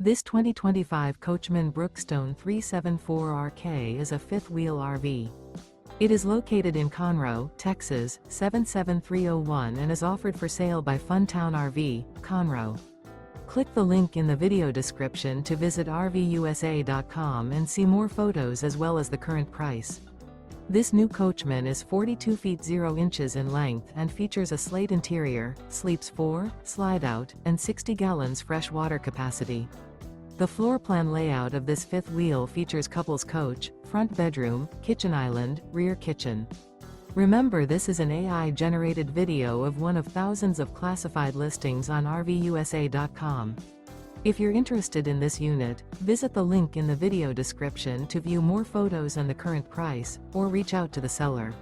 This 2025 Coachmen Brookstone 374RK is a fifth-wheel RV. It is located in Conroe, Texas, 77301 and is offered for sale by Funtown RV, Conroe. Click the link in the video description to visit RVUSA.com and see more photos as well as the current price. This new Coachmen is 42 feet 0 inches in length and features a SLATE interior, sleeps 4, Slideout, and 60 gallons fresh water capacity. The floor plan layout of this fifth wheel features couples coach, front bedroom, kitchen island, rear kitchen. Remember, this is an AI-generated video of one of thousands of classified listings on RVUSA.com. If you're interested in this unit, visit the link in the video description to view more photos and the current price, or reach out to the seller.